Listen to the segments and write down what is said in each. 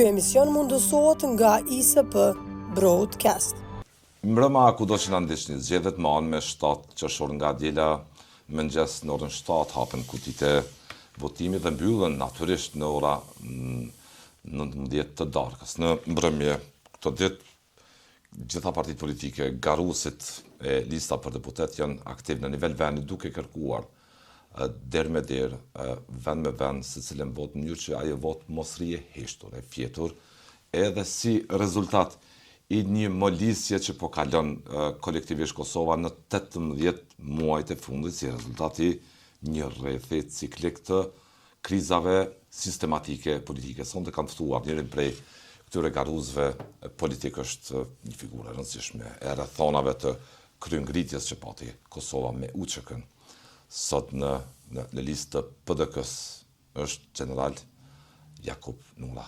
Ky emision mundësohet nga ISP Broadcast. Mbrëma kudo që na ndiqni, zgjedhjet më anë me 7 qershor nga diela, mëngjes në orën 7 hapen kutitë e votimit dhe mbyllen natyrisht në ora 19 të darkës. Në mbrëmje këto ditë gjitha partitë politike, garuesit e lista për deputet janë aktiv në nivel vendi duke kërkuar derë me derë, vend me vend, se cilën vot në mënyrë që ajo vot mos rije heshtur, e fjetur, edhe si rezultat i një molisje që po kalon kolektivisht Kosova në 18 muajt e fundit, si rezultati një rrethi ciklik të krizave sistematike politike. Sonte kanë ftuar njërin prej këtyre garuesve politik është një figurë e rëndësishme e rrethonave të kryengritjes që pati Kosova me UÇK-n. Sot në listë të PDK-s është general Jakub Nura.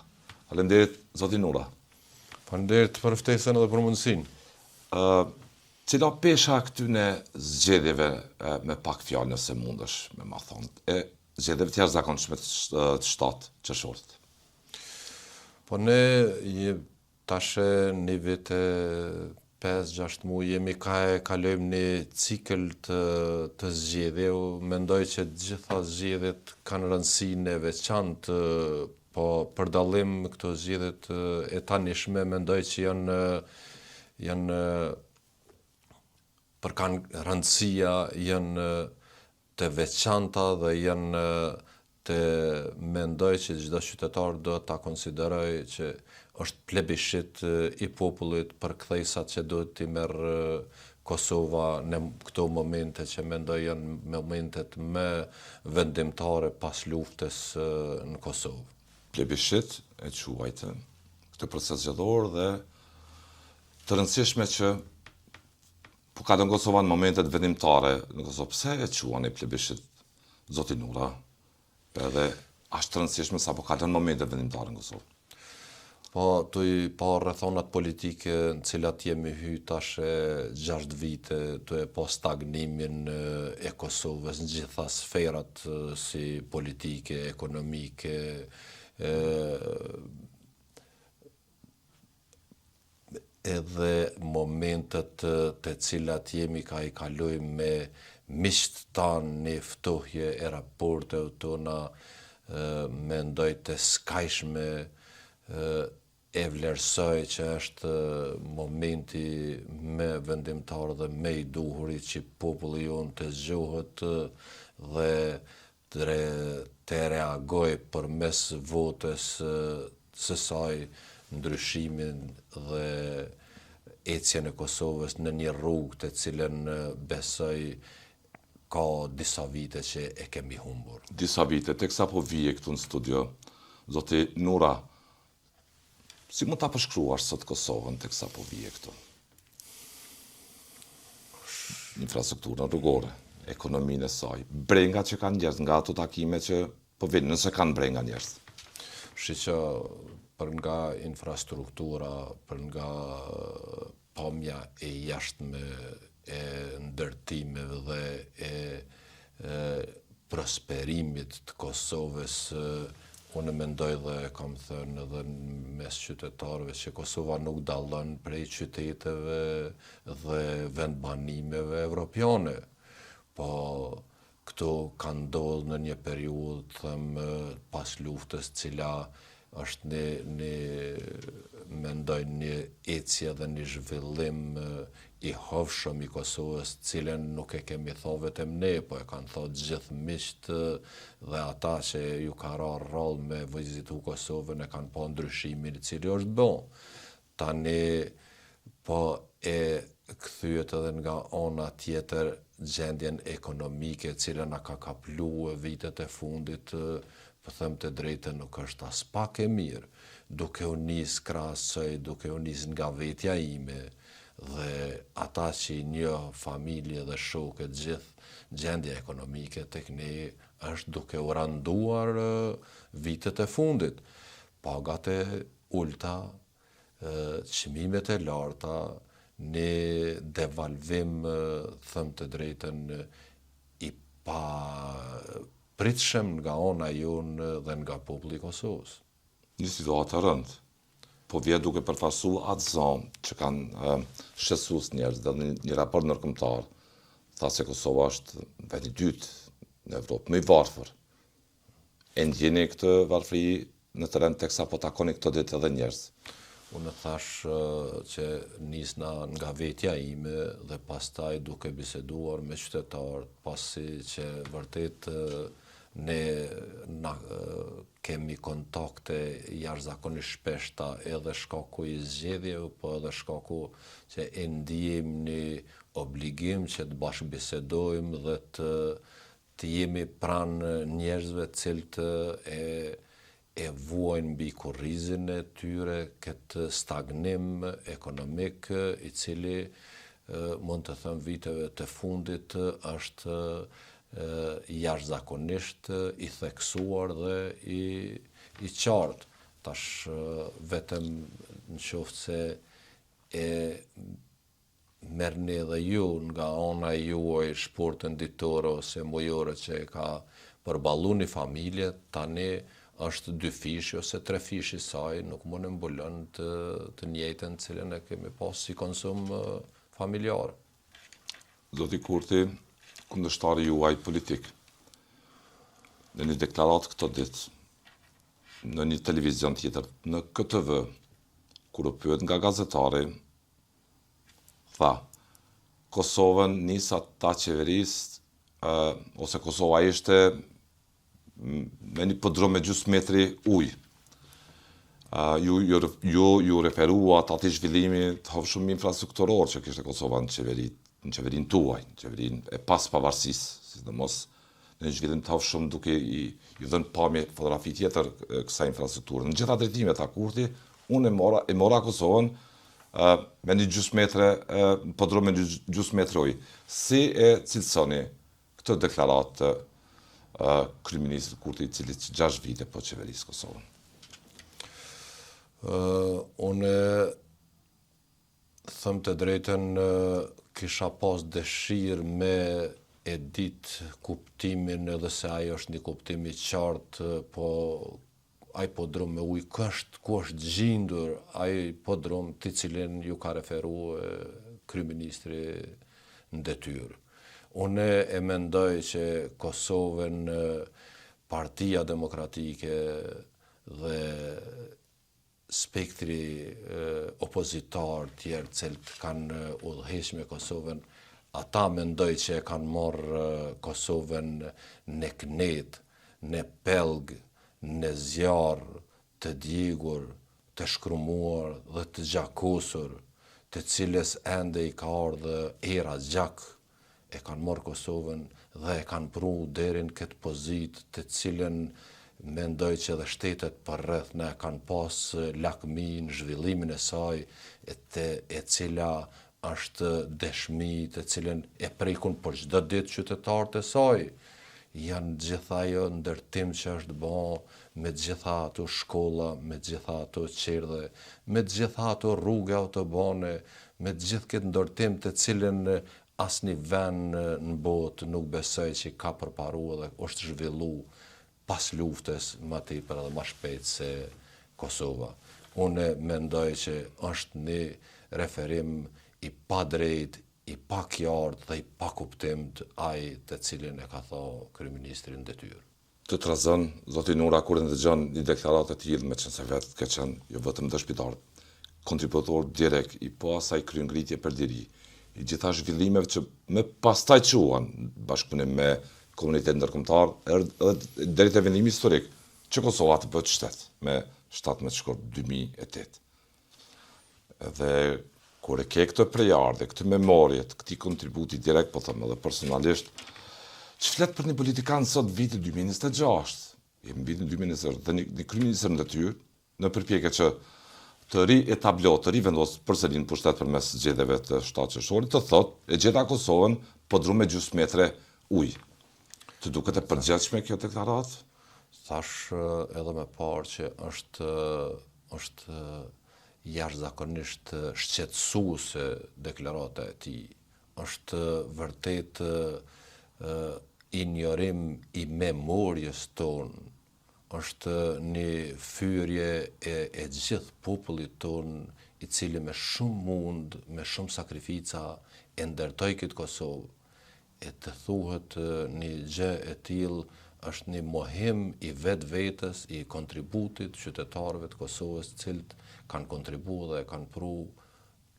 Faleminderit, zoti Nura. Faleminderit për ftesën edhe për mundësinë. Cila pesha këtyne zgjedhjeve me pak fjalë nëse mundesh me ma thonë, e zgjedhjeve të jashtëzakonshme të 7 qershorit? Po ne tash një vit 5-6 muaj jemi kalojmë një cikël të zgjedhje. Mendoj që gjitha zgjedhjet kanë rëndësinë e veçantë, po për dallim këto zgjedhjet e tanishme mendoj që janë për kanë rëndësia, janë të veçanta dhe janë të mendoj që çdo qytetar do ta konsideroj që është plebishit i popullit për kthejsat që duhet t'i merr Kosova në këto momente që mendoj janë momentet më vendimtare pas luftës në Kosovë. Plebishit e quajtë këtë proces zgjedhor dhe të rëndësishme që po ka në Kosova në momentet vendimtare në Kosovë. Pse e quani plebishit, zoti Nura? Edhe ashtë të rëndësishme sa po ka në momentet vendimtare në Kosovë. Po, tu i pa rrethonat politike në cilat jemi hy tash 6 vite, tu e pa stagnimin e Kosovës në gjitha sferat si politike, ekonomike, edhe momentet të cilat jemi ka i kalojmë me miqtë tanë një ftohje e raporte tona, mendoj të skajshme, e vlerësoj që është momenti me vendimtar dhe me i duhurit që populli jonë të zgjohet dhe të reagoj përmes votës së saj ndryshimin dhe ecjen e Kosovës në një rrugë të cilën besoj ka disa vite që e kemi humbur. Disa vite, teksa po vije këtu në studio, zoti Nura, si mund ta përshkruash sot Kosovën teksa po vije këtu? Infrastrukturën rrugore, ekonominë e saj, brengat që kanë njerëz nga ato takime që po vinë, nëse kanë brenga njerëz. Që për nga infrastruktura, për nga pamja e jashtme e ndërtimeve dhe e prosperimit të Kosovës, unë mendoj dhe kam thënë edhe mes qytetarëve që Kosova nuk dallon prej qyteteve dhe vendbanimeve evropiane. Po këto kanë ndodhur në një periudhë, them, pas luftës, cila është mendoj një ecje dhe një zhvillim i hovshëm i Kosovës, cilën nuk e kemi thënë vetëm ne, po e kanë thënë gjithë miqtë dhe ata që ju ka rarë rol me vizitu Kosovën e kanë pa ndryshimin i cili është bon. Tani po e kthyet edhe nga ana tjetër gjendjen ekonomike cilën na ka kapluar vitet e fundit, po them të drejtën nuk është as pak e mirë, duke u nis krahasoj, duke u nis nga vetja ime dhe ata që një familje dhe shokët gjithë gjendja ekonomike tek ne është duke u randuar vitet e fundit. Pagat e ulta, çmimet e larta, një devalvim, them të drejtën, i pa pritshëm nga ana jonë dhe nga populli i Kosovës. Një situatë e rëndë, po vje duke përfasu atë zonë që kanë shqetësues njerëz dhe një raport ndërkombëtar tha se Kosova është vendi i dytë në Evropë më i varfër. E ndjeni këtë varfëri në terren teksa po takoni këtë ditë edhe njerëz. Unë thash që nisna nga vetja ime dhe pastaj duke biseduar me qytetarët, pasi që vërtet ne kemi kontakte jashtëzakonisht shpeshta edhe shkaku i zgjedhjeve, po edhe shkaku që e ndijmë një obligim që të bashkëbisedojmë dhe të jemi pranë njerëzve të cilët e vuajnë mbi kurrizin e tyre këtë stagnim ekonomik i cili mund të them viteve të fundit është jashtëzakonisht i theksuar dhe i qartë. Tash vetëm nëse se e merrni edhe ju nga ana juaj shportën ditore ose mujore që ka përballu një familje, tani është 2 fishi ose 3 fishi saj, nuk mund e mbulon të njëjtën cilën e kemi pas si konsum familjar. Zoti Kurti, kundërshtari juaj politik, në një deklaratë këtë ditë, në një televizion tjetër, në KTV, kur u pyet nga gazetari, tha, Kosovën nisa ta qeverisë, ose Kosova ishte me një podrum me gjysmë metri ujë. Ju referuat atij zhvillimi të hovshëm infrastrukturor që kishte Kosova në qeverinë tuaj, në qeverinë e pas pavarësisë, sidomos në një zhvillim të hovshëm duke i dhënë pamje fotografi tjetër kësaj infrastrukture. Në gjitha drejtimet ta Kurti, unë e mora Kosovën me një gjysmë metre, podrum me një gjysmë metre ujë. Si e cilësoni këtë deklaratë kryeministrit Kurti, i cili 6 vite po qeverisë Kosovën? Unë them të drejtën kisha pas dëshirë me e ditë kuptimin edhe se ajo është një kuptim i qartë, po ai podrum me ujë ku është gjindur ai podrum të cilin ju ka referu kryeministri në detyrë. Unë e mendoj që Kosovën Partia Demokratike dhe spektri opozitar tjerë cilët kanë udhëhequr me Kosovën, ata mendoj që e kanë marrë Kosovën në knet, në pelg, në zjarë, të djegur, të shkrumuar dhe të gjakosur, të cilës ende i ka ardhur era gjak, e kanë marrë Kosovën dhe e kanë pru deri në këtë pozitë të cilën mendoj që edhe shtetet përreth ne kanë pas lakmi në zhvillimin e saj, e cila është dëshmi të cilën e prekun për çdo ditë qytetarët e saj. Janë gjitha ajo ndërtim që është bërë, me gjitha ato shkolla, me gjitha ato qerdhe, me gjitha ato rrugë autobane, me gjithë këtë ndërtim të cilën asnjë vend në botë nuk besoj që ka përparuar dhe është zhvillu pas luftës më tepër edhe më shpejt se Kosova. Unë mendoj që është një referim i padrejt, i pakjartë dhe i pakuptimt ai të cilin e ka thënë kryeministri në detyrë. Të trazon, zoti Nura, kur ndëgjon një deklaratë të tillë, me qenë se vetë ka qenë jo vetëm dëshmitar, kontributor direkt i po asaj kryengritje për diri, i gjitha zhvillimeve që më pastaj quan bashkëpunim me komunitetin ndërkombëtar, deri te vendimi historik që Kosova të bëhet shtet me 17 shkurt 2008. Dhe kur e ke këtë prejardhje, këtë memorie, këtij kontributi direkt, po them edhe personalisht, që flet për një politikan sot vitin 2026, jemi vitin 2026, dhe një kryeminist në detyrë, në përpjekje që të rietablohet, të rivendos përsëri në pushtet përmes zgjedhjeve të 7 qershorit, të thotë, e gjeta Kosovën podrum me gjysmë metre ujë. Të duket e përgjithshme kjo deklaratë? Thash edhe më parë që është jashtëzakonisht shqetësuese deklarata e tij. Është vërtet ignorim i memorjes tonë, është një fyrje e gjithë popullit ton, i cili me shumë mund, me shumë sakrifica, e ndërtoi këtë Kosovë. E të thuhet një gjë e tillë është një mohim i vetës, i kontributit qytetarëve të Kosovës, cilët kanë kontribuar dhe kanë pru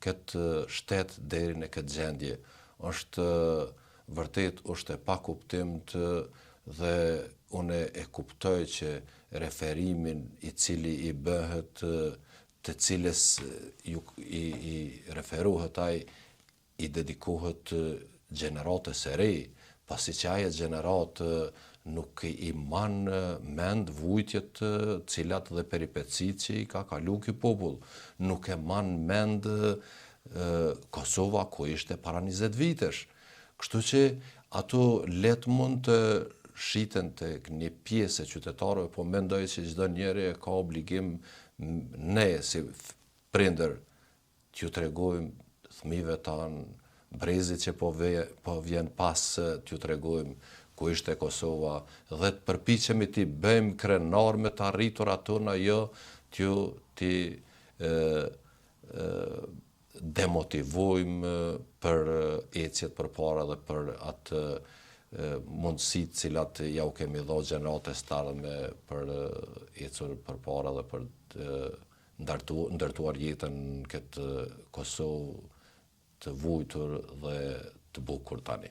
këtë shtet deri në këtë gjendje. Është vërtet është e pakuptimt dhe unë e kuptoj që referimin i cili i bëhet, të cilës i referohet ai, i dedikohet gjeneratës së re, pasi që ajo gjeneratë nuk i man mend vujtjet cilat dhe peripecit që i ka kalu ky popull. Nuk e man mend Kosova ku ishte para 20 vitesh. Kështu që ato let mund të shiten të një pjesë e qytetarëve, po mendoj që çdo njeri ka obligim ne si prindër t'ju tregojmë fëmijëve tanë, brezit që po vjen pas t'ju tregojmë ku ishte Kosova dhe të përpiqemi t'i bëjmë krenar me të arriturat tona, jo t'i demotivojmë për ecjet përpara dhe për atë mundësitë cilat ja u kemi dhënë gjeneratës të ardhme për ecur përpara dhe për ndërtuar jetën në këtë Kosovë të vujtur dhe të bukur tani.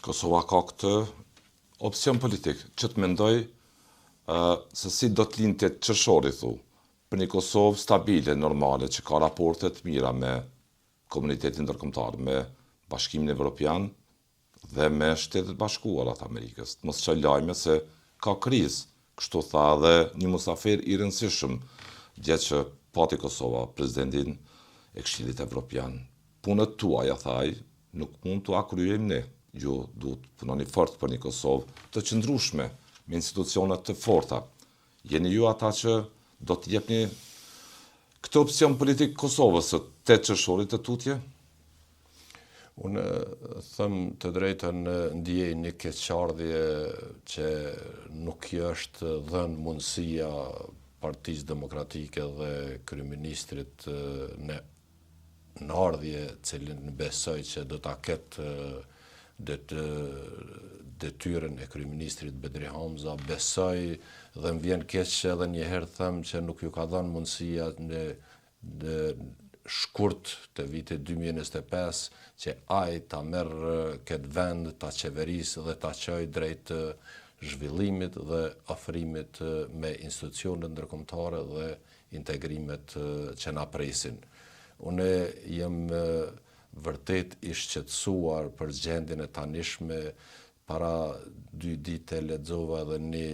Kosova ka këtë opcion politik, që të mendoj se si do të lindë të qërshori, për një Kosovë stabile, normale, që ka raportet mira me komunitetin ndërkombëtar, me Bashkimin Evropian dhe me Shtetet Bashkuara të Amerikës. Mos çoj lajme se ka krizë, kështu tha dhe një musafir i rëndësishëm, dje që pati Kosova, presidentin e Këshillit Evropian. Punët tuaja, thaj, nuk mund t'u kryejmë ne. Ju duhet punoni fort për një Kosovë të qëndrueshme, me institucionet të forta. Jeni ju ata që do të jepni këtë opcion politik Kosovës së 8 qershorit të tutje? Unë thëmë të drejtën ndjej një keqardhje që nuk i është dhënë mundësia Partisë Demokratike dhe kryeministrit në ardhje, cilin besoj që do ta ketë detyrën e kryeministrit Bedri Hamza, besoj dhe më vjen keq edhe një herë them që nuk ju ka dhënë mundësia në shkurt të vitit 2025 që ai ta merr këtë vend, ta qeverisë dhe ta çojë drejt zhvillimit dhe ofrimit me institucionet ndërkombëtare dhe integrimet që na presin. Unë jem vërtet i shqetësuar për gjendjen e tanishme. Para 2 ditë lexova edhe një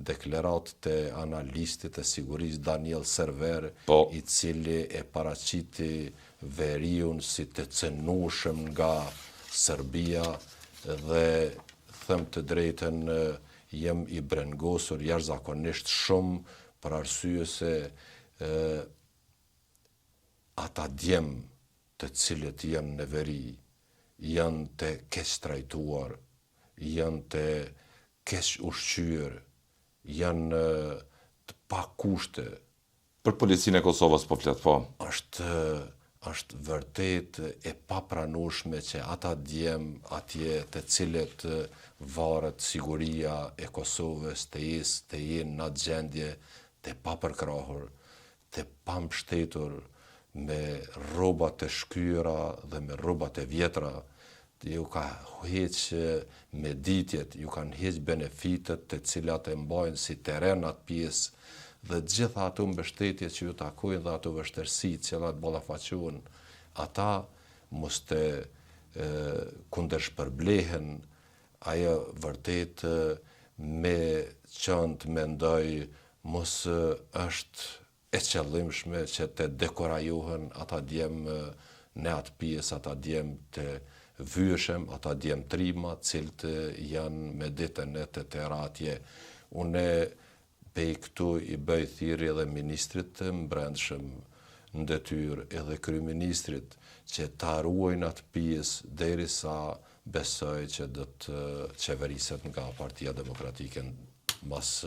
deklaratë të analistit të sigurisë Daniel Server, i cili e paraqiti veriun si të cënueshëm nga Serbia dhe them të drejtën jem i brengosur jashtëzakonisht shumë për arsye se ata djem të cilët janë në veri, janë të keq trajtuar, janë të keq ushqyer, janë të pa kushte. Për policinë e Kosovës po flet, po. Është vërtet e papranueshme që ata djem atje të cilët varet siguria e Kosovës të jenë në atë gjendje të papërkrahur, të pambështetur, me rrobat të shkyra dhe me rrobat të vjetra, ju ka heq meditjet, ju kanë heq benefitet të cilat e mbajnë si teren atë pjesë dhe gjitha ato mbështetje që ju takojnë dhe ato vështërsi që cilat ballafaqohen, ata mos të kundërshpërblehen. Ajo vërtet me qënd mendoj mos është e qëllimshme që të dekorajohen ata djem në atë pjesë, ata djem të vyeshem, ata djem trima, cilët janë me ditën e të atje. Unë pej këtu i bëj thirrje edhe ministrit të mbrendshëm në detyrë edhe kryeministrit që ta ruajnë atë pjesë derisa besoj që do të qeveriset nga Partia Demokratike mas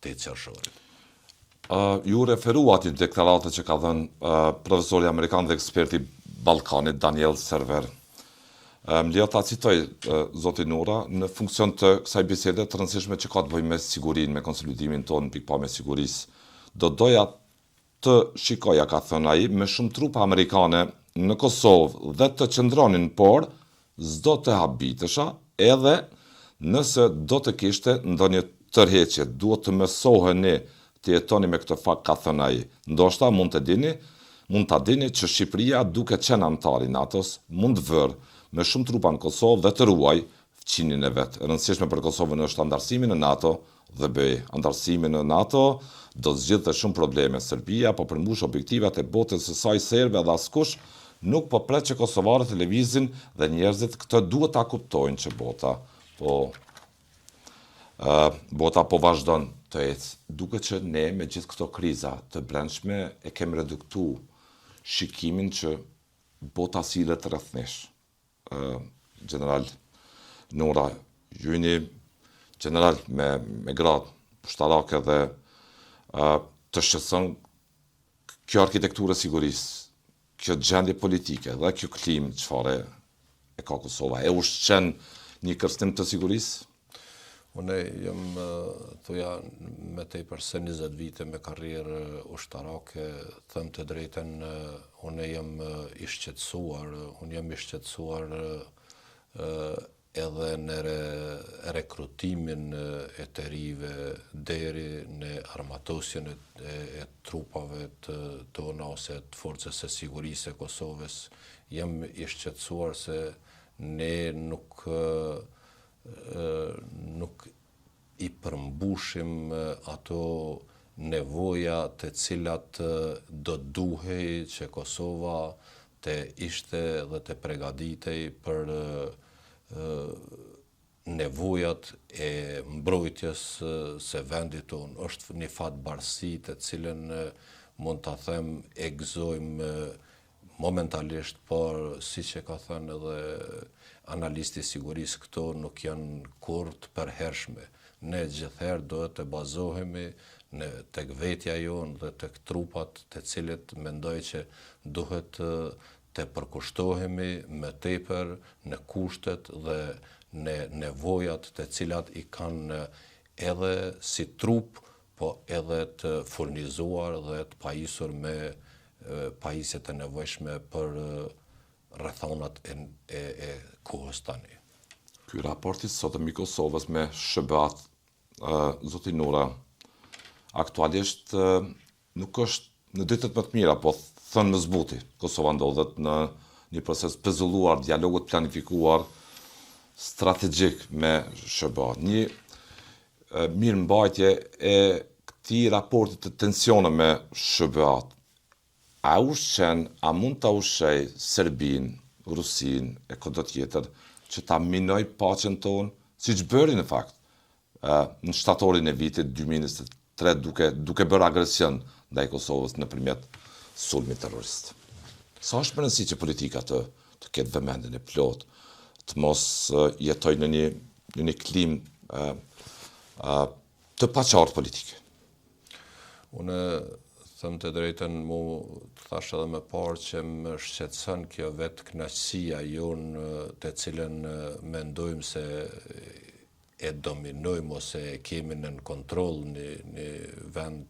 8 qershorit. Ju referuat i deklaratët që ka dhënë profesori amerikan dhe eksperti Ballkanit Daniel Server. Më lejo ta citoj zoti Nura në funksion të kësaj bisede të rëndësishme që ka të bëjë me sigurinë, me konsolidimin tonë pikpamje sigurisë. Do doja të shikoja, ka thënë ai, me shumë trupa amerikane në Kosovë dhe të qëndronin, por s'do të habitesha edhe nëse do të kishte ndonjë tërheqje. Duhet të mësoheni të jetoni me këtë fakt, ka thënë ai. Ndoshta mund ta dini që Shqipëria, duke qenë antar i NATO-s, mund vërë me shumë trupa në Kosovë dhe të ruaj fqinin e vet. E rëndësishme për Kosovën është antarësimi në NATO dhe BE. Antarësimi në NATO do zgjidhte shumë probleme. Serbia po përmbush objektivat e botës së saj serbe dhe askush nuk po pret që kosovarët e lëvizin dhe njerëzit këtë duhet ta kuptojnë që bota po vazhdon të ecë, duke që ne me gjithë këto kriza të brendshme e kemi reduktu shikimin që bota sillet rreth nesh. General Nura, ju jeni general me gradë ushtarake dhe të shqetëson kjo arkitekturë e sigurisë, kjo gjendje politike dhe kjo klimë çfarë e ka Kosova, e ushqen një kërcënim të sigurisë? Unë jam thoja me tepër se 20 vite me karrierë ushtarake, them të drejtën, unë jam i shqetësuar, edhe në rekrutimin e të rive deri në armatosjen e trupave tona ose të forcës së sigurisë e Kosovës. Jam i shqetësuar se ne nuk i përmbushim ato nevoja të cilat do duhej që Kosova të ishte dhe të pregaditej për nevojat e mbrojtjes së vendit tonë. Është një fatbarësi të cilën mund ta them e gëzojmë momentalisht, por siç e ka thënë edhe analisti i sigurisë, këto nuk janë kurrë të përhershme. Ne gjithherë duhet të bazohemi tek vetja jonë dhe tek trupat të cilët mendoj që duhet të përkushtohemi me tepër në kushtet dhe në nevojat të cilat i kanë edhe si trup, po edhe të furnizuar dhe të pajisur me pajisjet e nevojshme për rrethonat e kohës tani. Ky raporti sotëm i Kosovës me SHBA-t, zoti Nura, aktualisht nuk është në ditët më të mira, po thënë më zbuti. Kosova ndodhet në një proces pezulluar, dialogut planifikuar, strategjik me SHBA. Një mirëmbajtje e këtij raporti të tensione me SHBA-t, a mund ta ushqej Serbinë, Rusinë e kudo tjetër që ta minoj paqen tonë, siç bëri në fakt në shtatorin e vitit 2023 duke bërë agresion ndaj Kosovës nëpërmjet sulmit terrorist. Sa është më rëndësishme që politika të ketë vëmendjen e plotë, të mos jetojë në një klimë të paqartë politike. Unë them të drejtën, mu të thash edhe më parë që më shqetëson kjo vetë kënaqësia jonë të cilën mendojmë se e dominojmë ose e kemi në kontroll një vend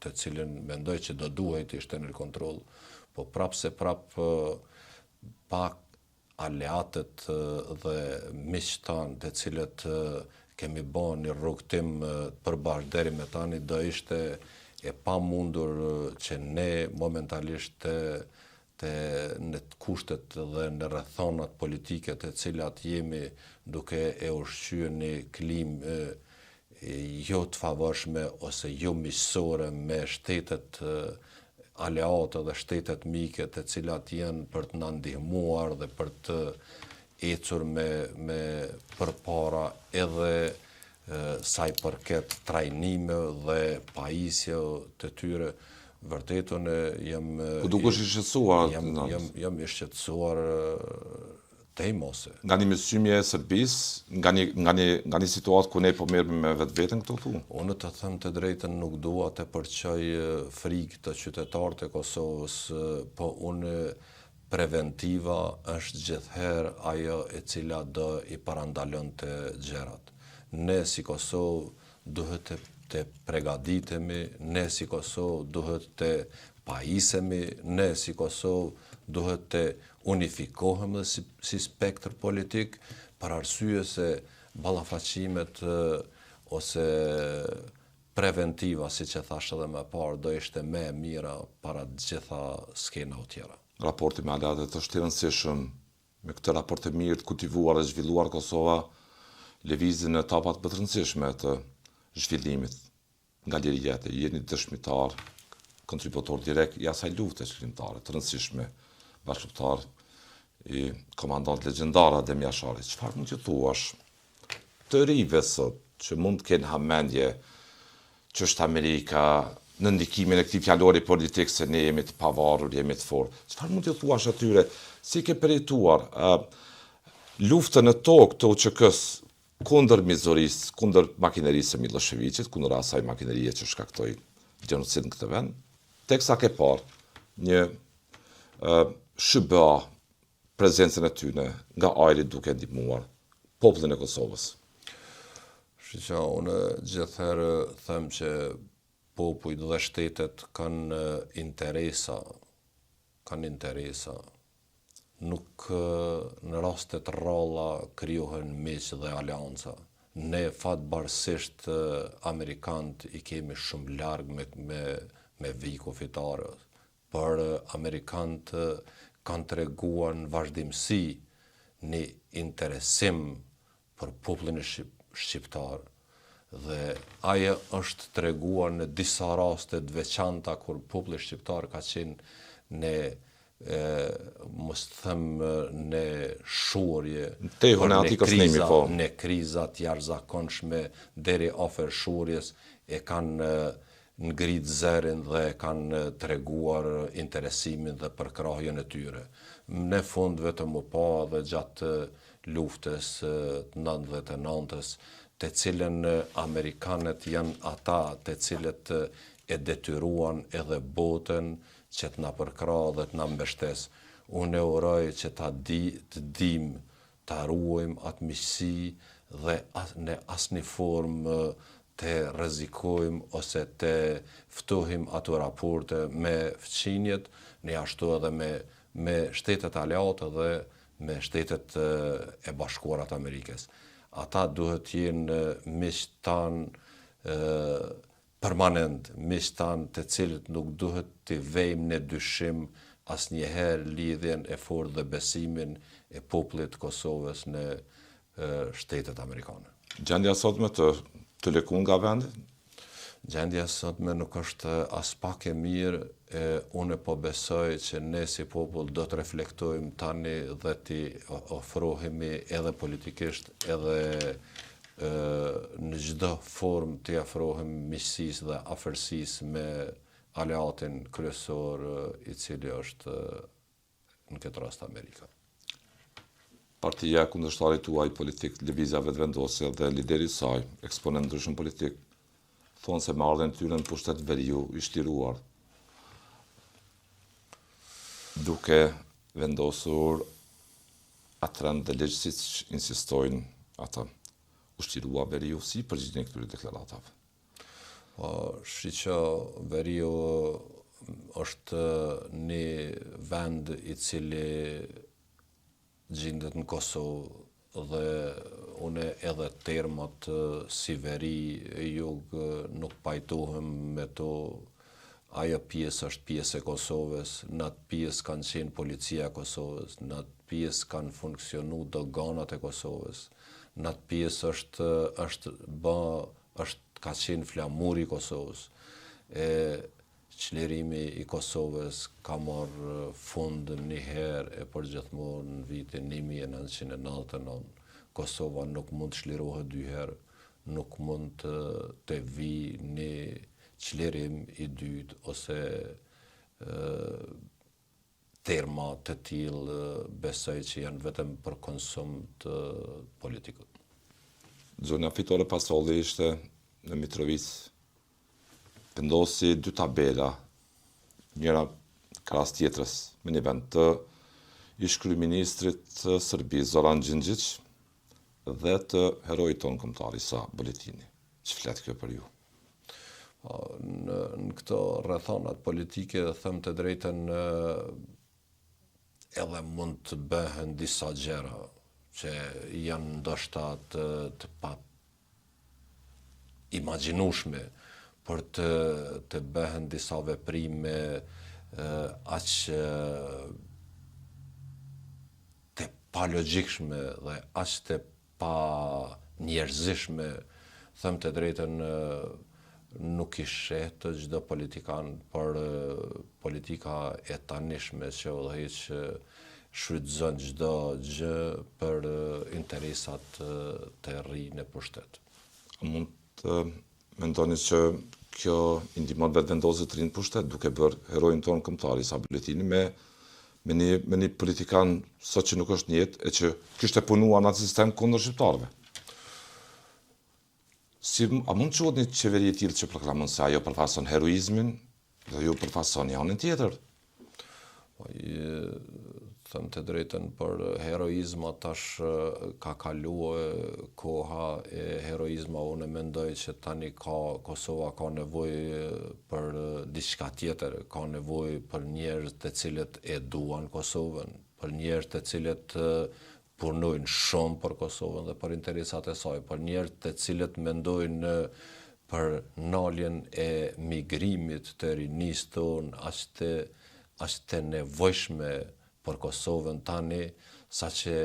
të cilën mendoj që do duhet të ishte në kontroll, po prap pa aleatët dhe miqtan të cilët kemi bën një rrugtim përbashkë deri me tani, do ishte e pamundur që ne momentalisht në kushtet dhe në rrethonat politike të cilat jemi duke e ushqyer një klimë jo të favorshme ose jo miqësore me shtetet aleate dhe shtetet mike të cilat janë për të na ndihmuar dhe për të ecur me përpara edhe sa i përket trajnime dhe pajisje të tyre. Vërtet unë jam i shqetësuar Tej mose. Nga një mësymje e Serbisë, nga një situatë ku ne po merrem me vetveten këtu thu? Unë të them të drejtën nuk dua të përçoj frikë të qytetarët e Kosovës, po unë preventiva është gjithherë ajo e cila do i parandalon të gjërat. Ne si Kosovë duhet të pregaditemi, ne si Kosovë duhet të pajisemi, ne si Kosovë duhet të unifikohem dhe si spektër politik, për arsye se ballafaqimet ose preventiva, si që thashë edhe më parë, do ishte më e mira para të gjitha skenave tjera. Raporti me aleatet është i rëndësishëm. Me këtë raport të mirë të kultivuar dhe zhvilluar Kosova lëvizin në etapat më të rëndësishme të zhvillimit nga lirijete. Jeni dëshmitar, kontributor direkt i asaj lufte çlirimtare të rëndësishme, bashkëtar i komandant legjendar Adem Jashari. Çfarë mund të thuash të rive sot që mund të kenë hamendje që është Amerika në ndikimin e këtij fjalori politik se ne jemi të pavarur, jemi të fortë. Çfarë mund të thuash atyre si ke përjetuar luftën në tokë të UÇK-s kundër mizorisë, kundër makinerisë së Miloševićit, kundër asaj makinerie që shkaktoi gjenocid në këtë vend, teksa ke parë një SBA prezencën e tyre nga ajri duke ndihmuar popullin e Kosovës. Shqyqa, unë gjithherë them që popujt dhe shtetet kanë interesa, nuk në rastet rralla krijohen miq dhe alianca. Ne fatbarësisht amerikanët i kemi shumë larg me vijë fitare, por amerikanët kanë treguar në vazhdimsi një interesim për popullin e shqiptar dhe ajo është treguar në disa raste të veçanta kur populli shqiptar ka qenë në mos them në shurje, në krizat jashtëzakonshme deri afër shurjes e kanë ngrit zërin dhe kanë treguar interesimin dhe përkrahjen e tyre. Në fund vetëm u pa dhe gjatë luftës të 99-s, të cilën amerikanët janë ata të cilët e detyruan edhe botën që të na përkrah dhe të na mbështes. Unë uroj që të dim të ruajmë atë miqësi dhe në asnjë formë të rrezikojmë ose të ftohim ato raporte me fqinjet, ne ashtu edhe me shtetet aleate dhe me shtetet e bashkuara të Amerikës. Ata duhet të jenë miq tanë permanent, miq tanë të cilët nuk duhet të vejmë në dyshim asnjëherë lidhjen e fortë dhe besimin e popullit të Kosovës në shtetet amerikane. Gjendja sotme të lëkuar nga vendi? Gjendja sotme nuk është as pak e mirë. Unë po besoj që ne si popull do të reflektojmë tani dhe të ofrohemi edhe politikisht, edhe në çdo formë të ofrohemi miqësisë dhe afërsisë me aleatin kryesor i cili është në këtë rast Amerika. Partia kundërshtarit tuaj politik, Lëvizja Vetëvendosje dhe lideri i saj, eksponent ndryshëm politik, thonë se marrën tyre në pushtet veriu i shtiruar, duke vendosur atë rënd dhe legjë si që insistojnë ata. Ushtirua veriu si përgjigjen këtyre deklaratave? Shqiqa, veriu është një vend i cili gjendet në Kosovë dhe unë edhe termat si veri e jug nuk pajtohem me to. Ajo pjesë është pjesë e Kosovës, në atë pjesë kanë qenë policia e Kosovës, në atë pjesë kanë funksionu doganat e Kosovës, në atë pjesë ka qenë flamuri i Kosovës. Çlirimi i Kosovës ka marrë fund një herë e përgjithmonë në vitin 1999. Kosova nuk mund të çlirohet dy herë, nuk mund të vi një çlirim i dytë ose terma të tillë besoj që janë vetëm për konsum të politikut. Zonja fitore pasolli ishte në Mitrovic. Vendosi 2 tabela, njëra krahas tjetrës, me një vend të ish kryeministrit të Serbisë Zoran Xhinxhić dhe të heroit tonë kombëtar Isa Boletini. Ç'flet kjo për ju? Në këto rrethonat politike, them të drejtën, edhe mund të bëhen disa gjëra që janë ndoshta të pa imagjinueshme, por të bëhen disa veprime aq të pa logjikshme dhe aq të pa njerëzishme, them të drejtën, nuk i sheh të çdo politikan, por politika e tanishme që udhëheq shfrytëzon çdo gjë për interesat të rrinë në pushtet. Mund të mendoni që kjo i ndihmon vetëvendosjen të rinë pushtet, duke bërë heroin tonë kombëtar Isa Boletini me një politikan sot që nuk është në jetë e që kishte punuar në atë sistem kundër shqiptarëve. A mund të quhet një qeveri e tillë që proklamon se ajo përfason heroizmin dhe ju përfason anën tjetër? Them të drejtën, për heroizma tash ka kaluar koha e heroizma. Unë mendoj që tani Kosova ka nevojë për diçka tjetër, ka nevojë për njerëz të cilët e duan Kosovën, për njerëz të cilët punojnë shumë për Kosovën dhe për interesat e saj, për njerëz të cilët mendojnë për naljen e migrimit të rinisë tonë aq të nevojshme për Kosovën tani, saqë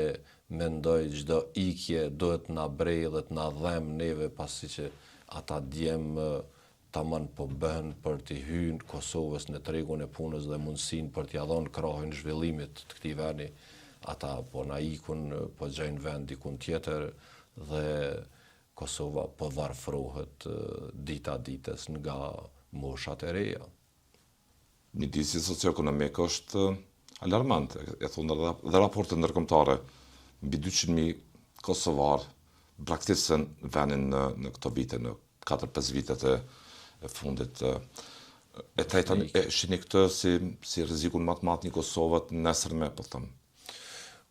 mendoj çdo ikje duhet na brej dhe të na dhem neve, pasi që ata djem tamam po bëhen për të hyrë Kosovës në tregun e punës dhe mundësinë për t'ia dhënë krahin zhvillimit të këtij vendi. Ata po na ikun, po gjejnë vend dikun tjetër dhe Kosova po varfrohet dita ditës nga moshat e reja. Nidisi socioekonomik është alarmante, e thonë dhe raportet ndërkombëtare. Mbi 200.000 kosovar braktisën vendin në këto vite, në 4-5 vitet e fundit. E shihni këtë si rrezikun më të madh një Kosovë nesërme, po them.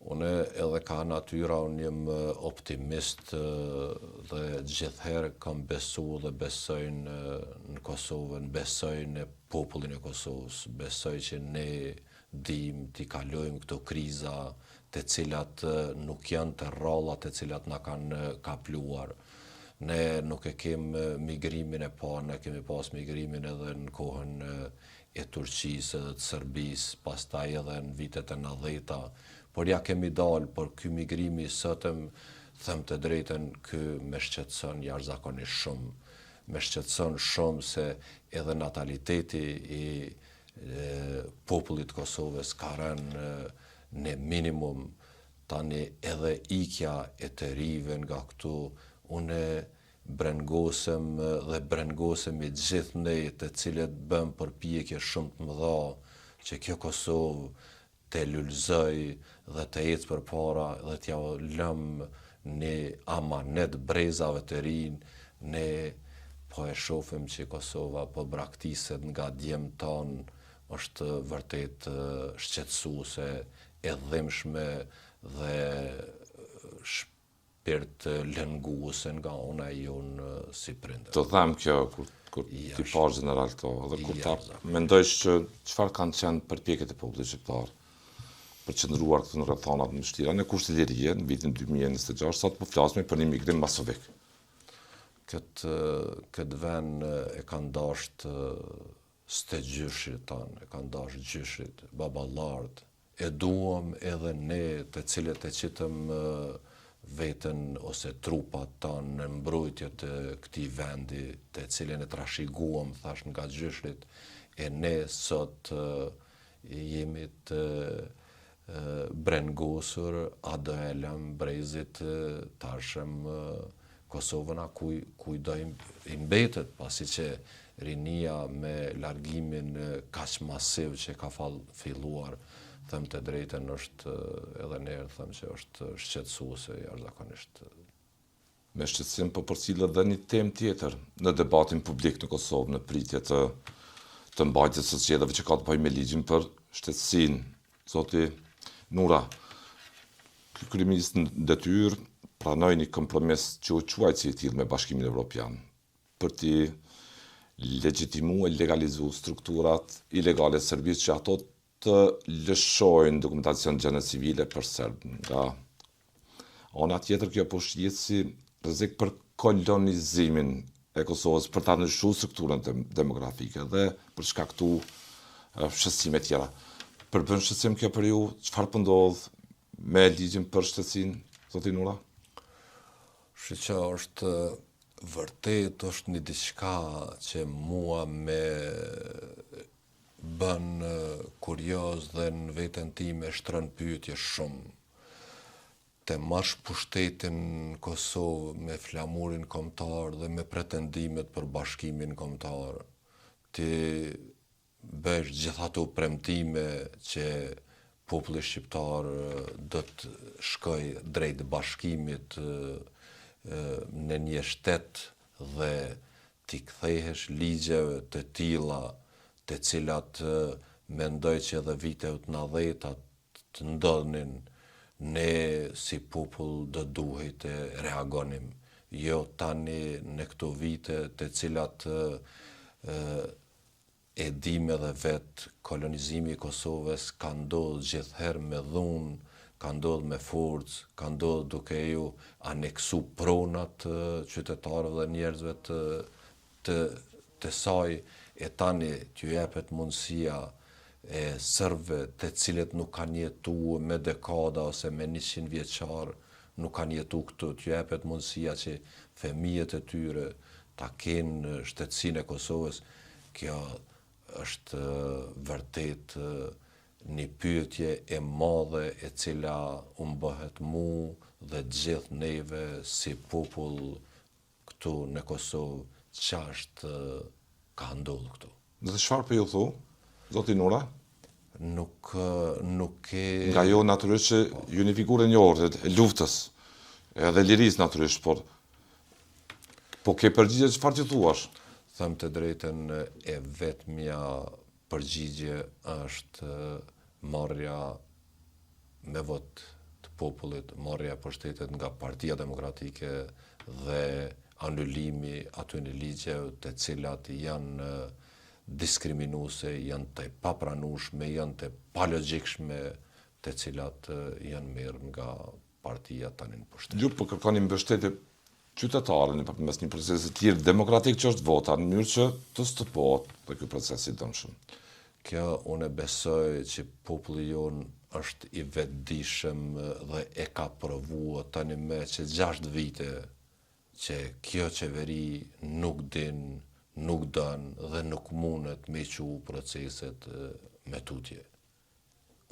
Unë edhe ka natyra, unë jem optimist dhe gjithherë kam besu dhe besoj në Kosovën, besoj në popullin e Kosovës, besoj që ne dim t'i kalojmë këto kriza të cilat nuk janë të rralla, të cilat na kanë kapluar. Ne nuk e kemë migrimin e parë, ne kemi pas migrimin edhe në kohën e Turqisë edhe të Serbisë, pastaj edhe në vitet e 90-ta, por ja kemi dalë, por ky migrimi sotëm, them të drejtën, ky më shqetëson jashtëzakonisht shumë. Më shqetëson shumë se edhe nataliteti i popullit Kosovës ka rënë në minimum. Tani edhe ikja e të rive nga këtu, unë brengosem dhe brengosemi gjithë ne të cilët bëm përpjekje shumë të mëdha që kjo Kosovë të lullzoj dhe të ecë përpara dhe t'ja lëm në amanet brezave të rinë. Ne po e shohim që Kosova po braktiset nga djemt tonë, është vërtet shqetësuese, e dhimbshme dhe shpirt lënguese nga ona jonë si prindër. Të them kjo kur ti pa general këto, dhe kur ta mendojsh që çfarë kanë qenë përpjekjet e popullit shqiptar për qëndruar këtu në rrethonat më vështira në kushte lirie në vitin 2026, sot po flasim për një migrim masovik. Këtë vend e kanë dashur së gjyshit tanë, e kanë dashur gjyshit, baballarët, e duam edhe ne të cilët e qitëm veten ose trupat tanë në mbrojtje të këtij vendi, të cilën e trashëguam thash nga gjyshit, e ne sot jemi të brengosur, a do e lëm brezit tashëm Kosovën kuj do i mbetet, pasi që rinia me largimin kaq masiv që ka filluar, them të drejtën është edhe ne them që është shqetësuese jashtëzakonisht. Me shqetësim po përcillet dhe një temë tjetër në debatin publik në Kosovë në pritje të mbajtjes së zgjedhjeve që ka të bëjë me ligjin për shtetësinë. Zoti Nura, ky kryeminist në detyrë pranoi një kompromis që u quajt si i tillë me Bashkimin Evropian për të legjitimuar e legalizuar strukturat ilegale serbisë që ato të lëshojnë dokumentacion gjene civile për serb. Nga ana tjetër kjo po shihet si rrezik për kolonizimin e Kosovës, për ta ndryshuar strukturën demografike dhe për shkaktuar shqetësime tjera. Përbën shqetësim kjo për ju, çfarë po ndodh me ligjin për shtetësinë, zoti Nura? Që është vërtet është një diçka që mua me bën kurioz dhe në veten time shtron pyetje shumë. Të marrësh pushtetin në Kosovë me flamurin kombëtar dhe me pretendimet për bashkimin kombëtar, ti bësh gjithë ato premtime që populli shqiptar do të shkojë drejt bashkimit në një shtet dhe t'i kthehesh ligjeve të tilla të cilat mendoj që edhe viteve të 90-at të ndodhnin, ne si popull do duhet të reagonim. Jo tani në këto vite të cilat e dim edhe vetë kolonizimi i Kosovës ka ndodhur gjithherë me dhunë, ka ndodhur me forcë, ka ndodhur duke ju aneksu pronat qytetarëve dhe njerëzve të saj, e tani t'ju jepet mundësia e serbëve të cilët nuk kanë jetuar me dekada ose me 100 vjeçar, nuk kanë jetuar këtu, t'ju jepet mundësia që fëmijët e tyre ta kenë shtetësinë e Kosovës. Kjo është vërtet një pyetje e madhe e cila u bëhet mu dhe gjithë neve si popull këtu në Kosovë, ç'është ka ndodhur këtu. Dhe çfarë po ju thu, zoti Nura? Nuk e... Nga jo natyrisht që ju një figurë e njohur e luftës, edhe lirisë natyrisht, po ke përgjigje çfarë ti thuash? Them të drejtën, e vetmja përgjigje është marrja me vot të popullit, marrja e pushtetit nga Partia Demokratike dhe anulimi aty në ligjeve të cilat janë diskriminuese, janë të papranueshme, janë të palogjikshme, të cilat janë merr nga partia tani në pushtet. Ju po kërkoni mbështetje qytetarë nëpërmes një procesi të tillë demokratik që është vota, në mënyrë që të stopohet ky proces i dëmshëm. Kjo unë besoj që populli jonë është i vetëdijshëm dhe e ka provuar tani me që 6 vite që kjo qeveri nuk din, nuk don dhe nuk mundet me qu proceset me tutje.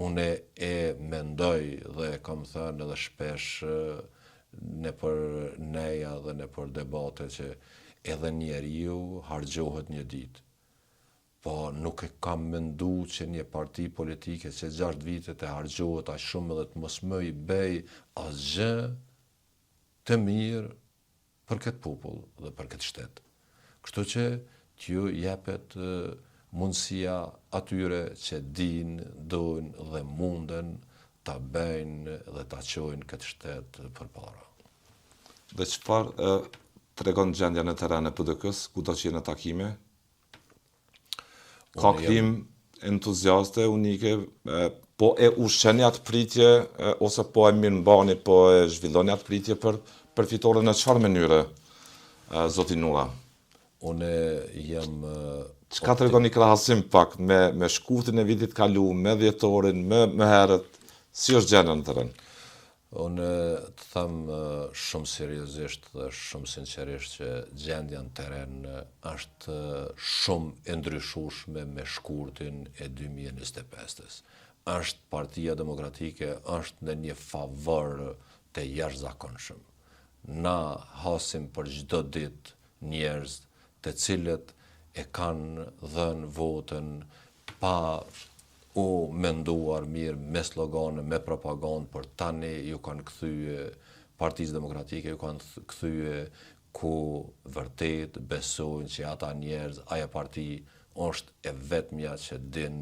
Unë e mendoj dhe kam thënë edhe shpesh në për neja dhe në për debate që edhe njeriu hargjohet një ditë. Po nuk e kam mendu që një parti politike që 6 vite të hargjohet aq shumë edhe të mos më i bëj asgjë të mirë për këtë popull dhe për këtë shtet. Kështu që t'ju jepet mundësia atyre që din, dojnë dhe munden ta bëjnë dhe ta çojnë këtë shtet përpara. Dhe çfarë tregon gjendja në terren e PDK-s, kudo që jeni në takime? Ka klim entuziaste, unike, po e ushqeni atë pritje, ose po e mirëmbani, po e zhvilloni atë pritje për fitore në çfarë mënyre, zoti Nura? Unë jam... Çka tregon një krahasim pak me shkurtin e vitit kaluar, me dhjetorin, me herët, si është gjendja në terren? Unë të them shumë seriozisht dhe shumë sinqerisht që gjendja në terren është shumë e ndryshueshme me shkurtin e 2025-s. Është Partia Demokratike është në një favor të jashtëzakonshëm. Na hasim për çdo ditë njerëz të cilët e kanë dhënë votën pa u menduar mirë me slogane, me propagandë, por tani ju kanë kthye Partisë Demokratike, ju kanë kthye ku vërtet besojnë që ata njerëz, aja parti është e vetmja që din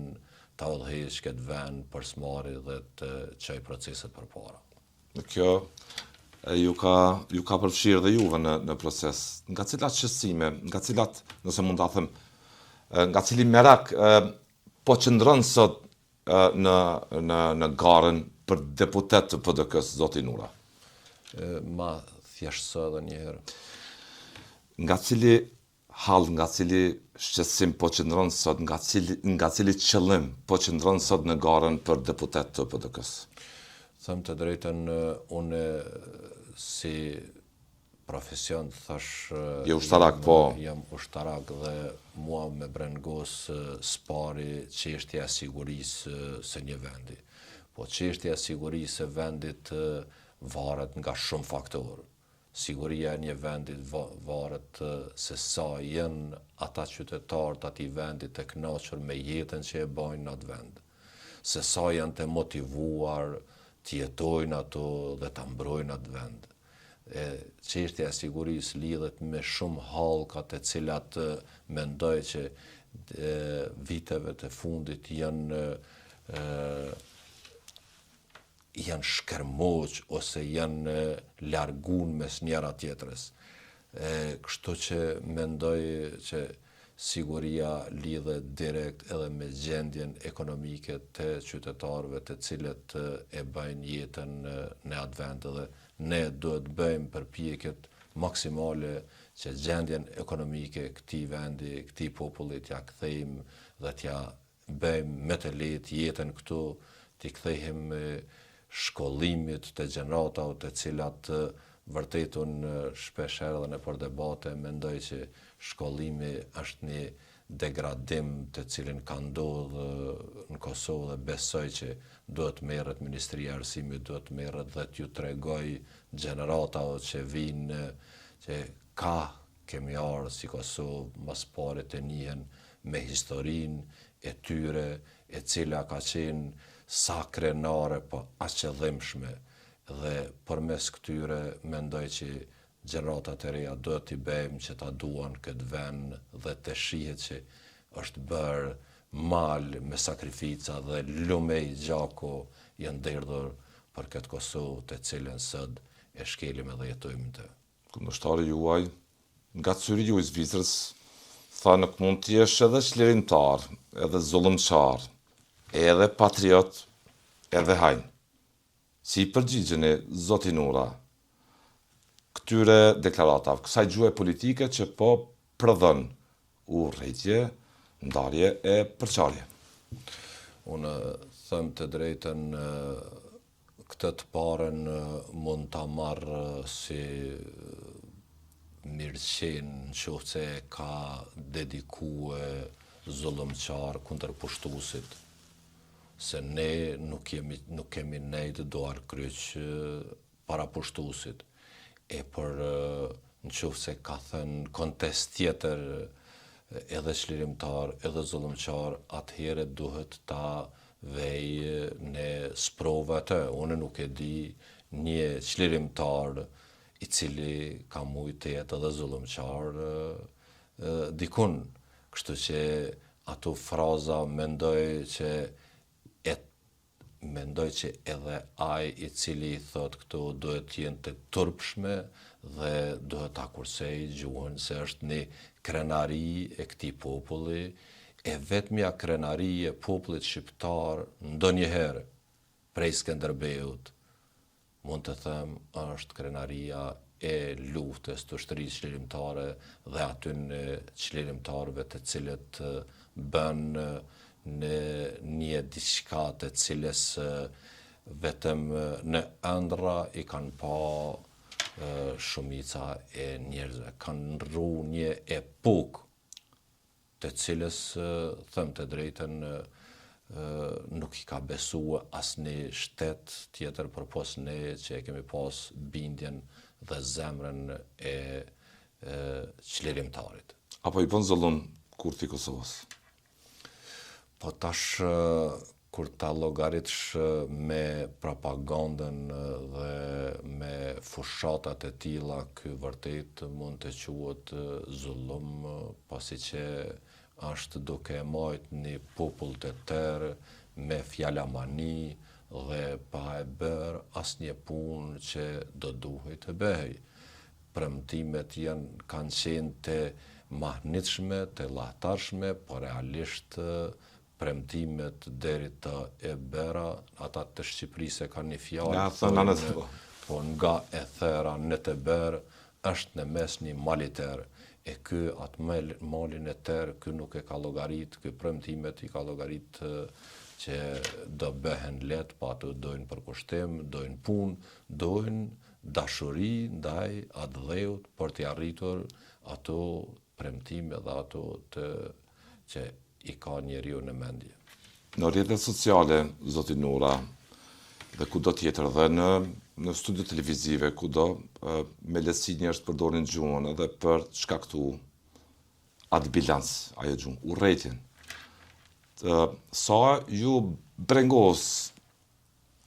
ta udhëheqë këtë vend për smari dhe të çoj proceset përpara. Kjo ju ka përfshirë dhe juve në proces. Nga cilat shqetësime, nga cilat, nëse mund ta them, nga cili merak po qëndron sot në garën për deputet të PDK-s, zoti Nura? Ma thjeshtëso edhe një herë. Nga cili hall, nga cili shqetësim po qëndron sot, nga cili qëllim po qëndron sot në garën për deputet të PDK-s? Them të drejtën, unë si profesion thash... Je ushtarak, po. Jam ushtarak dhe mua me brengos spari çështja e sigurisë së një vendi. Po çështja e sigurisë së vendit varet nga shumë faktorë. Siguria e një vendit varet se sa janë ata qytetarët atij vendit të kënaqur me jetën që e bajnë në atë vend. Se sa janë të motivuar të jetojnë ato dhe të mbrojnë atë vend. Çështja e sigurisë lidhet me shumë hallka të cilat mendoj që viteve të fundit janë shkërmoq ose janë largun mes njëra tjetrës. Kështu që mendoj që siguria lidhet direkt edhe me gjendjen ekonomike të qytetarëve të cilët e bëjnë jetën në atë vend, dhe ne duhet bëjmë përpjekjet maksimale që gjendjen ekonomike këtij vendi, këtij populli t'ja kthejmë dhe t'ja bëjmë me të lehtë jetën këtu, t'i kthejmë shkollimit të gjeneratave të cilat vërtet unë shpesh herë edhe nëpër debate mendoj që shkollimi është një degradim të cilin ka ndodhur në Kosovë dhe besoj që duhet merret Ministria e Arsimit, duhet merret dhe t'ju tregoj gjeneratave që vinë që kemi ardhur si Kosovë mas pari të njihen me historinë e tyre, e cila ka qenë sa krenare, po aq qëllimshme, dhe përmes këtyre mendoj që gjeneratat e reja duhet t'i bëjmë që ta duan këtë vend dhe të shihet që është bërë mal me sakrifica dhe lumej gjako janë derdhur për këtë Kosovë të cilën sot e shkelim edhe jetojmë të. Kundërshtari juaj, nga syri juaj Zvicrës, tha nuk mund t'jesh edhe çlirimtar, edhe zullumçar, edhe patriot, edhe hajn. Si përgjigjeni, zoti Nura, këtyre deklaratave, kësaj gjuhë politike që po prodhon urrëtie, ndarje e përçarje? Unë them të drejtën, këtë të parën mund ta marr si mirëqenë nëse ka dedikue zullumçar kundër pushtuesit, se ne nuk kemi nejt duar kryq para pushtuesit. Por nëse ka thënë kontest tjetër edhe çlirimtar, edhe zullumçar, atëherë duhet ta vej në sprova të. Unë nuk e di një çlirimtar i cili ka mujt të jetë edhe zullumçar dikun. Kështu që ato fraza mendoj që edhe ai i cili i thot këto duhet të jenë të turpshme dhe duhet ta kursej gjuhën, se është një krenari e këtij populli, e vetmja krenari e popullit shqiptar ndonjëherë prej Skënderbeut, mund të them, është krenaria e luftës të ushtrisë çlirimtare dhe atyre çlirimtarëve të cilët bën në një diçka të cilës vetëm në ëndra i kanë pa shumica e njerëzve. Kanë rru një epokë të cilës, them të drejtën, nuk i ka besua asnjë shtet tjetër përpos ne që e kemi pas bindjen dhe zemrën e çlirimtarit. Apo i bën zullum kurthi i Kosovës? Po tash kur ta llogaritsh me propagandën dhe me fushatat e tilla, ky vërtet mund të quhet zullum, pasi që është duke e marrë një popull të tërë me fjalamani dhe pa e bërë asnjë punë që do duhej të bëhej. Premtimet kanë qenë të mahnitshme, të llahtarshme, por realisht premtimet deri të e bëra, ata të Shqipërisë kanë një fjalë, po nga e thera në të bërë është në mes një mali tërë. E ky atë malin e tërë, ky nuk e ka llogarit, ky premtimet i ka llogarit që do bëhen let, pa ato dojnë përkushtim, dojnë punë, dojnë dashuri ndaj atë dheut për të arritur ato premtime dhe ato që i ka njeriu në mendje. Në rrjetet sociale, zoti Nura, dhe kudo tjetër, dhe në studio televizive, kudo, me lehtësi njerëz përdorin gjuhën edhe për të shkaktuar atë bilans, ajo gjuhë, urrëtin. Sa ju brengos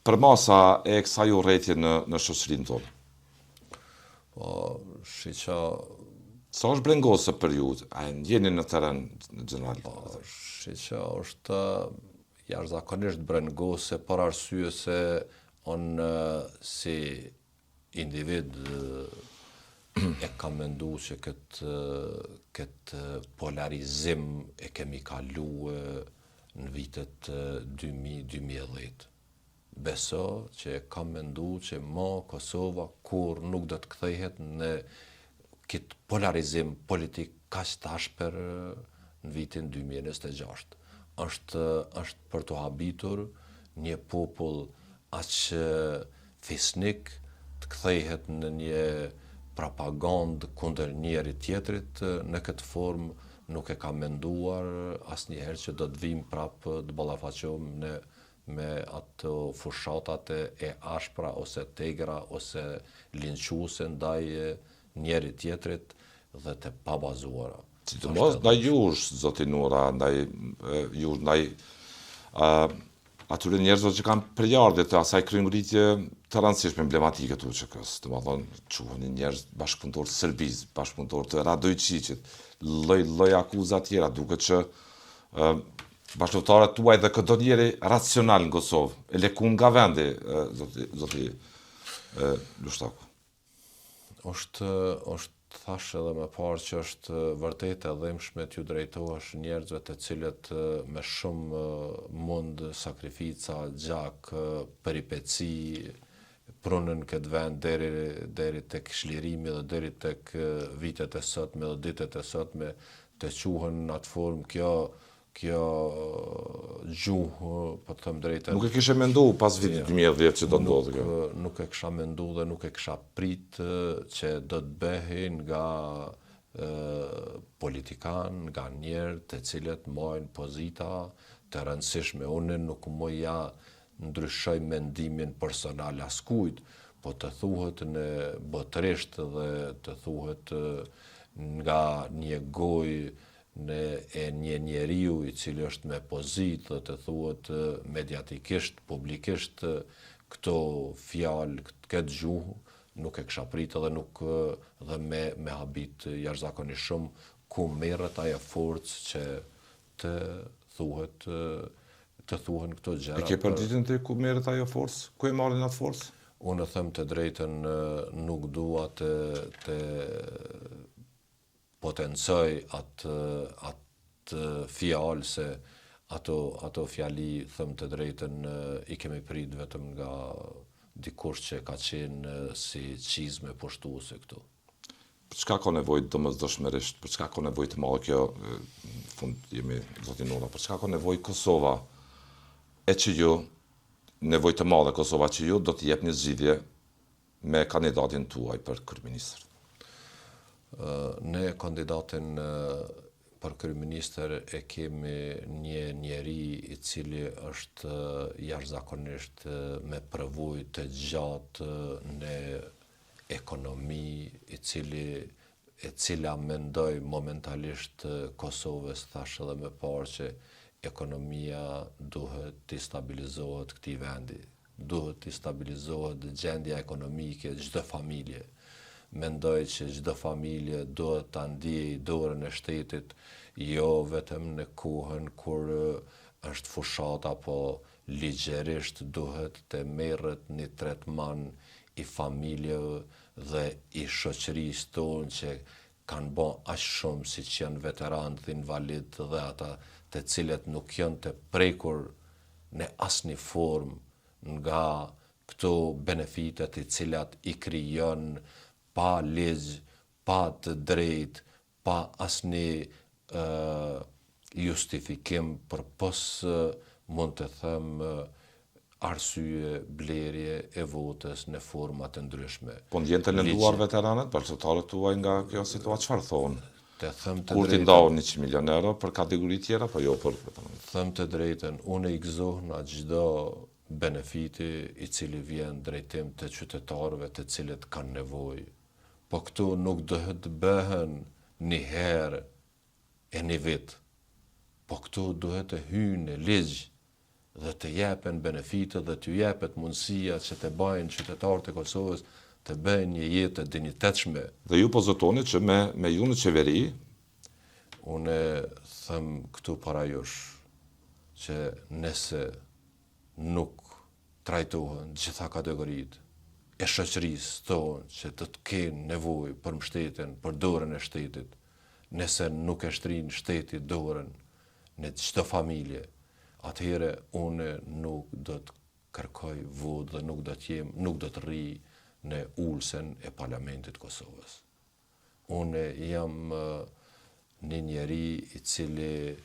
për masa e kësaj urrëtie në shoqërinë tonë? Po, shiqa... Sa është brengosë për ju? A jeni në terren në general? Po, shiqa është jashtëzakonisht brengosë për arsye se unë si individ e kam menduar që këtë polarizim e kemi kaluar në vitet 2010. Beso që kam menduar që Kosova kur nuk do të kthehet në këtë polarizim politik kaq të ashpër në vitin 2026. Është për të habitur një popull aq fisnik të kthehet në një propagandë kundër njëri tjetrit. Në këtë formë nuk e kam menduar asnjëherë që do të vim prapë të ballafaqohem me ato fushatat e ashpra ose tegra ose linçuese ndaj njëri tjetrit dhe të pabazuara. Sidomos ndaj jush, zoti Nura, ndaj atyre njerëzve që kanë përjardhje të asaj kryengritje të rëndësishme emblematike të UÇK-s. Domethënë, quhen njerëz bashkëpunëtor të Serbisë, bashkëpunëtor të Radojčićit, lloj akuza të tjera, duket që bashkëpunëtorët tuaj dhe çdo njeri racional në Kosovë e lekun nga vendi, zoti Lushtaku. Është thash edhe më parë që është vërtet e dhimbshme t'ju drejtohesh njerëzve të cilët me shumë mund, sakrifica, gjak, peripeci, prunën këtë vend deri tek çlirimi dhe deri tek vitet e sotme dhe ditët e sotme, të quhen në atë formë kjo gjuhë, po të them drejtën. Nuk e kishe menduar pas vitit 2010 që do ndodhë kjo? Nuk e kisha menduar dhe nuk e kisha prit që do të bëhej nga politikan, nga njerë të cilët marrin pozita të rëndësishme. Unë nuk muja ndryshoj mendimin personal askujt, po të thuhet në botërisht dhe të thuhet nga një gojë e një njeriu i cili është me pozitë dhe të thuhet mediatikisht, publikisht këto fjalë, këtë gjuhë, nuk e kisha pritë dhe nuk dhe me habit jashtëzakonisht shumë ku merret ajo forcë që të thuhen këto gjëra. E ke përditën ti ku merret ajo forcë? Ku e marrin atë forcë? Unë them të drejtën, nuk dua të potencoj atë fjalë se ato fjali, them të drejtën, i kemi prit vetëm nga dikush që ka qenë si çizme pushtuese këtu. Për çka ka nevojë domosdoshmërisht, për çka ka nevojë të madhe kjo, në fund jemi zoti Nura, për çka ka nevojë Kosova e që ju, nevojë të madhe Kosova që ju do të jepni zgjidhje me kandidatin tuaj për kryeministër? Ne kandidatin për kryeministër e kemi një njeri i cili është jashtëzakonisht me përvojë të gjatë në ekonomi, e cila mendoj momentalisht Kosovës, thash edhe më parë që ekonomia duhet të stabilizohet këtij vendi. Duhet të stabilizohet gjendja ekonomike çdo familje. Mendoj që çdo familje duhet ta ndiejë dorën e shtetit, jo vetëm në kohën kur është fushat apo ligjerisht duhet të merret një tretman i familjeve dhe i shoqërisë tonë që kanë bën aq shumë siç janë veteranë dhe invalid dhe ata të cilët nuk janë të prekur në asnjë formë nga këto benefitet i cilat i krijon pa ligj, pa të drejtë, pa asnjë justifikim për pos mund të them arsye blerje e votës në forma të ndryshme. Po ndjen të lënduar veteranët, bashkëtarët tuaj nga kjo situatë, çfarë thonë? Të them të Kur t'i ndahun 100 milion euro për kategori tjera, po jo për veteranët? Them të drejtën, unë i gëzoh nga çdo benefiti i cili vjen drejtim të qytetarëve të cilët kanë nevojë. Po këtu nuk duhet të bëhen një herë e një vit. Po këtu duhet të hyjnë në ligj dhe të jepen benefitet dhe të jepet mundësia që të bëjnë qytetarët e Kosovës të bëjnë një jetë të dinjitetshme. Dhe ju po zotoni që me ju në qeveri, unë them këtu para jush që nëse nuk trajtohen gjitha kategoritë e shoqërisë tonë që të kenë nevojë për mbështetjen, për dorën e shtetit, nëse nuk e shtrin shteti dorën në çdo familje, atëherë unë nuk do të kërkoj votë dhe nuk do të rri në ulsen e Parlamentit Kosovës. Unë jam një njeri i cili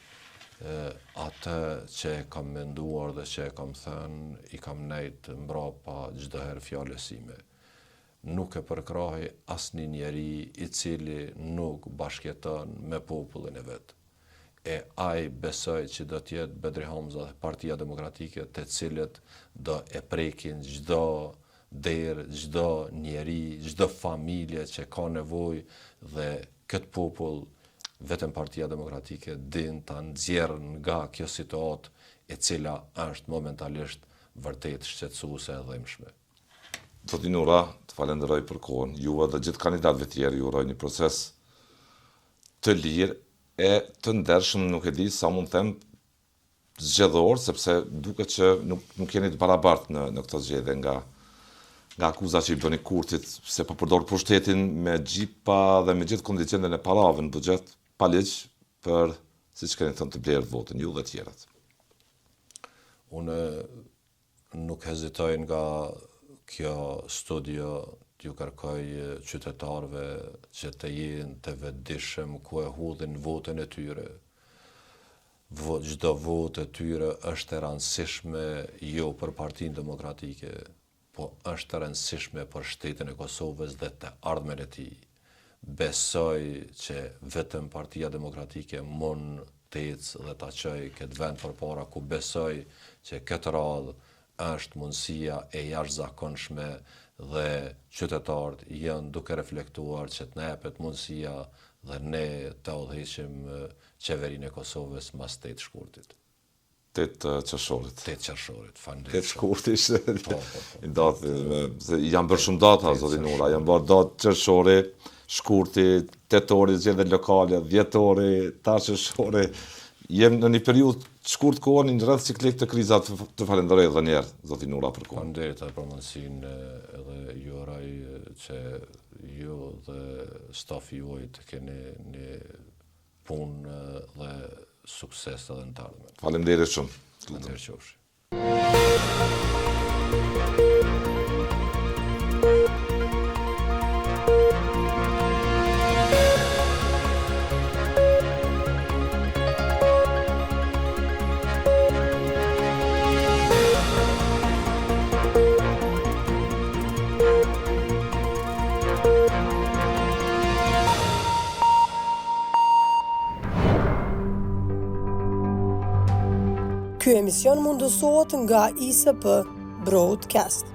atë që kam menduar dhe që kam thënë, i kam nejtë mbrapa çdo herë fjalës sime. Nuk e përkrahi asnjë njeri i cili nuk bashkëjeton me popullin e vet. E ai besoj që do të jetë Bedri Hamza dhe Partia Demokratike, të cilët do e prekin çdo derë, çdo njeri, çdo familje që ka nevojë dhe këtë popull vetëm Partia Demokratike din ta nxjerrë nga kjo situatë e cila është momentalisht vërtet shqetësuese dhe dhëmshme. Zoti Nura, të falenderoj për kohën. Juve dhe gjithë kandidatëve tjerë ju uroj një proces të lirë e të ndershëm, nuk e di sa mund të them zgjedhor, sepse duket që nuk jeni të barabartë në këtë zgjedhje nga akuzat që i bëni Kurtit se po përdor pushtetin me gjipa dhe me gjithë kondicionet e parave në buxhet pa ligj për, siç keni thënë, të blerë votën ju dhe tjerat. Unë nuk hezitoj nga kjo studio t'ju kërkoj qytetarëve që të jenë të vetëdijshëm ku e hudhin votën e tyre. Çdo votë e tyre është e rëndësishme jo për Partinë Demokratike, po është e rëndësishme për shtetin e Kosovës dhe të ardhmen e tij. Besoj që vetëm Partia Demokratike mund të ecë dhe ta çojë këtë vend përpara, ku besoj që këtë radhë është mundësia e jashtëzakonshme dhe qytetarët janë duke reflektuar që të na jepet mundësia dhe ne të udhëheqim qeverinë e Kosovës mas 8 shkurtit. 8 qershorit. 8 qershorit, faleminderit. 8 shkurti ishte janë bërë shumë data, zoti Nura, janë bërë datë qershori, shkurti, 8 zgjedhje lokale, 10 qershori. Jem në një periudhë shkurt kohë në rreth ciklet të krizat. Të falenderoj edhe një herë, zoti Nura, për kohën. Faleminderit për mundësinë, edhe ju uroj që ju dhe stafi juaj të keni një punë dhe sukses edhe në të ardhmen. Faleminderit shumë. Faleminderit qofshi. Ky emision mundësohet nga ISP Broadcast.